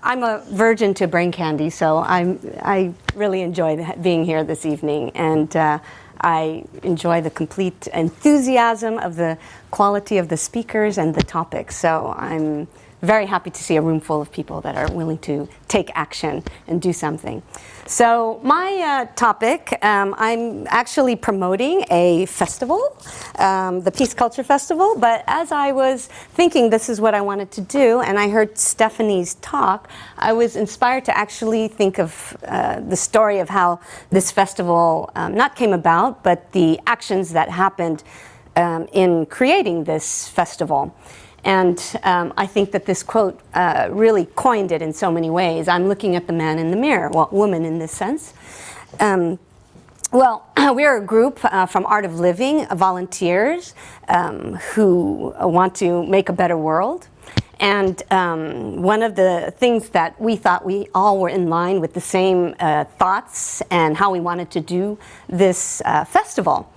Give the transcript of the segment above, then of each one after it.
I'm a virgin to brain candy, so I really enjoy being here this evening, and I enjoy the complete enthusiasm of the quality of the speakers and the topics. So I'm very happy to see a room full of people that are willing to take action and do something. So my topic, I'm actually promoting a festival, the Peace Culture Festival, but as I was thinking this is what I wanted to do, and I heard Stephanie's talk, I was inspired to actually think of the story of how this festival not came about, but the actions that happened in creating this festival. And I think that this quote really coined it in so many ways. I'm looking at the man in the mirror, well, woman in this sense. Well, we're a group from Art of Living, volunteers who want to make a better world. And one of the things that we thought we all were in line with the same thoughts and how we wanted to do this festival.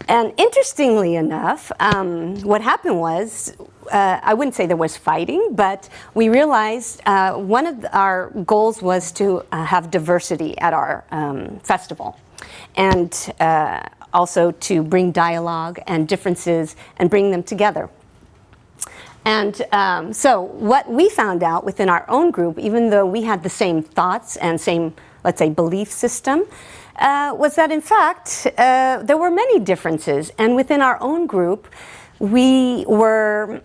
And interestingly enough, what happened was, I wouldn't say there was fighting, but we realized one of our goals was to have diversity at our festival, and also to bring dialogue and differences and bring them together. And so what we found out within our own group, even though we had the same thoughts and same, let's say, belief system, was that in fact there were many differences, and within our own group we were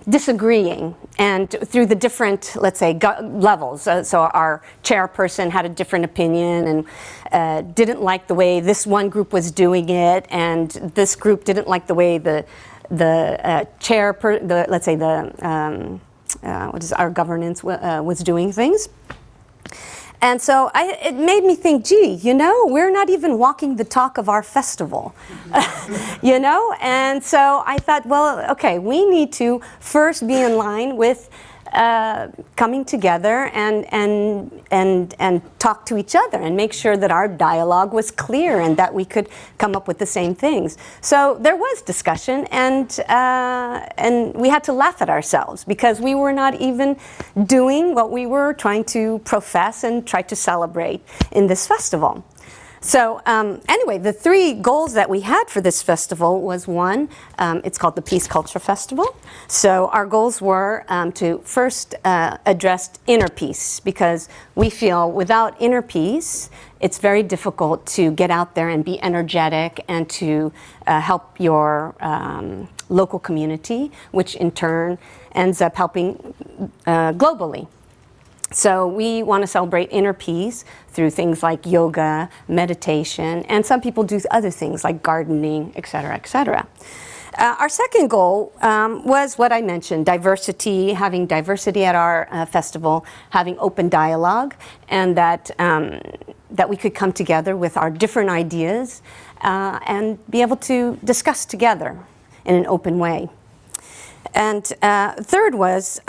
disagreeing, and through the different, let's say, levels. So our chairperson had a different opinion and didn't like the way this one group was doing it, and this group didn't like the way the let's say what is our governance was doing things. And so it made me think, gee, you know, we're not even walking the talk of our festival, you know? And so I thought, well, okay, we need to first be in line with coming together and talk to each other and make sure that our dialogue was clear and that we could come up with the same things. So there was discussion, and we had to laugh at ourselves because we were not even doing what we were trying to profess and try to celebrate in this festival. So anyway, the three goals that we had for this festival was one, it's called the Peace Culture Festival. So our goals were to first address inner peace, because we feel without inner peace, it's very difficult to get out there and be energetic and to help your local community, which in turn ends up helping globally. So we want to celebrate inner peace through things like yoga, meditation, and some people do other things like gardening, et cetera, et cetera. Our second goal was what I mentioned, diversity, having diversity at our festival, having open dialogue, and that we could come together with our different ideas and be able to discuss together in an open way. And third was,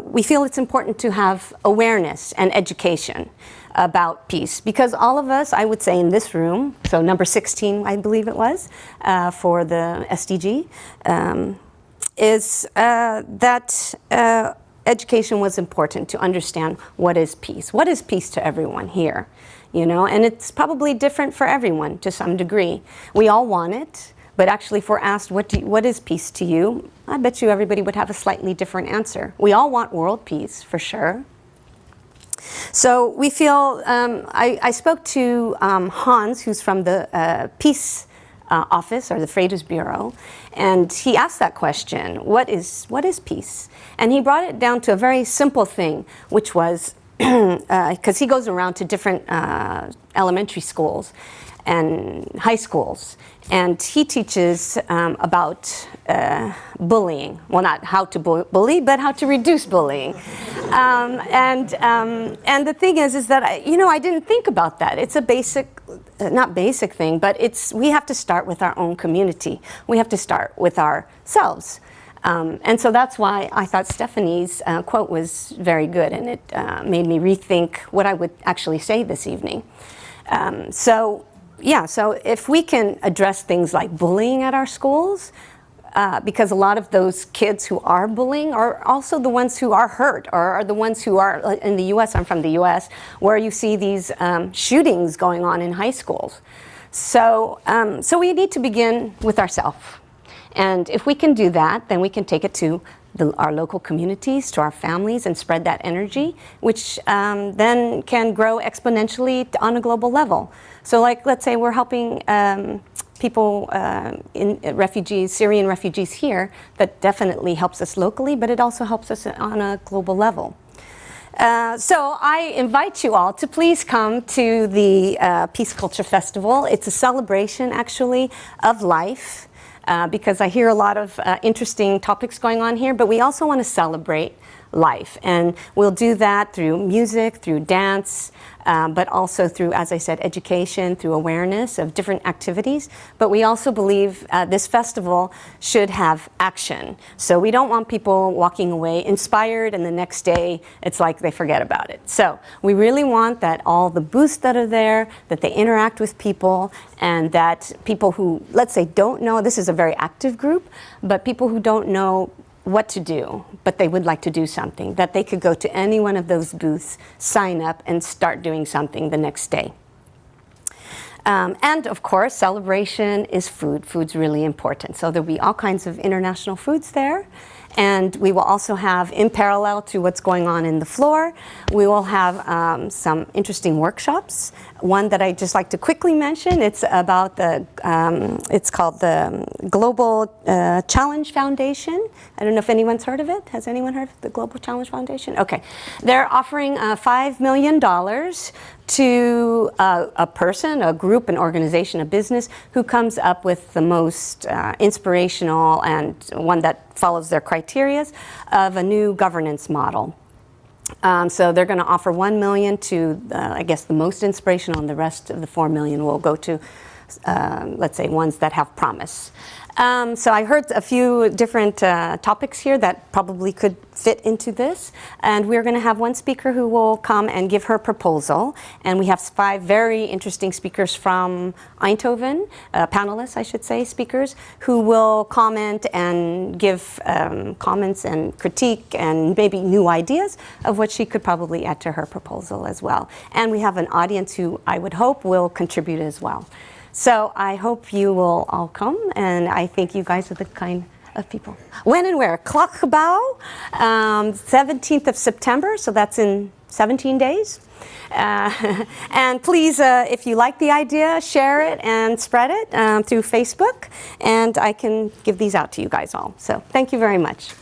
we feel it's important to have awareness and education about peace, because all of us, I would say in this room, so number 16, I believe it was, for the SDG, is that education was important to understand what is peace. What is peace to everyone here? You know, and it's probably different for everyone to some degree. We all want it. But actually, if we're asked, what is peace to you? I bet you everybody would have a slightly different answer. We all want world peace, for sure. So we feel, I spoke to Hans, who's from the Peace Office, or the Freitas Bureau, and he asked that question, what is peace? And he brought it down to a very simple thing, which was, because he goes around to different elementary schools and high schools, and he teaches about bullying. Well, not how to bully, but how to reduce bullying. And the thing is that I didn't think about that. It's a basic, not basic thing, but we have to start with our own community. We have to start with ourselves. And so that's why I thought Stephanie's quote was very good, and it made me rethink what I would actually say this evening. So if we can address things like bullying at our schools, because a lot of those kids who are bullying are also the ones who are hurt, or are the ones who are, in the US, I'm from the US, where you see these shootings going on in high schools. So, so we need to begin with ourselves. And if we can do that, then we can take it to our local communities, to our families, and spread that energy, which then can grow exponentially on a global level. So like, let's say we're helping people, refugees, Syrian refugees here, that definitely helps us locally, but it also helps us on a global level. So I invite you all to please come to the Peace Culture Festival. It's a celebration, actually, of life, because I hear a lot of interesting topics going on here, but we also want to celebrate life. And we'll do that through music, through dance, but also through, as I said, education, through awareness of different activities. But we also believe this festival should have action. So we don't want people walking away inspired and the next day it's like they forget about it. So we really want that all the booths that are there, that they interact with people, and that people who, let's say, don't know, this is a very active group, but people who don't know what to do, but they would like to do something, that they could go to any one of those booths, sign up, and start doing something the next day. And of course, celebration is food. Food's really important. So there'll be all kinds of international foods there. And we will also have, in parallel to what's going on in the floor, we will have some interesting workshops. One that I just like to quickly mention, it's about the, it's called the Global Challenge Foundation. I don't know if anyone's heard of it. Has anyone heard of the Global Challenge Foundation? Okay. They're offering $5 million to a person, a group, an organization, a business who comes up with the most inspirational and one that follows their criteria of a new governance model. So they're going to offer $1 million to, I guess, the most inspirational, and the rest of the $4 million will go to, let's say, ones that have promise. So I heard a few different topics here that probably could fit into this, and we're going to have one speaker who will come and give her proposal, and we have 5 very interesting speakers from Eindhoven, panelists, I should say, speakers, who will comment and give comments and critique and maybe new ideas of what she could probably add to her proposal as well. And we have an audience who I would hope will contribute as well. So I hope you will all come, and I think you guys are the kind of people. When and where? Klokgebouw, 17th of September, so that's in 17 days. And please, if you like the idea, share it and spread it through Facebook, and I can give these out to you guys all. So thank you very much.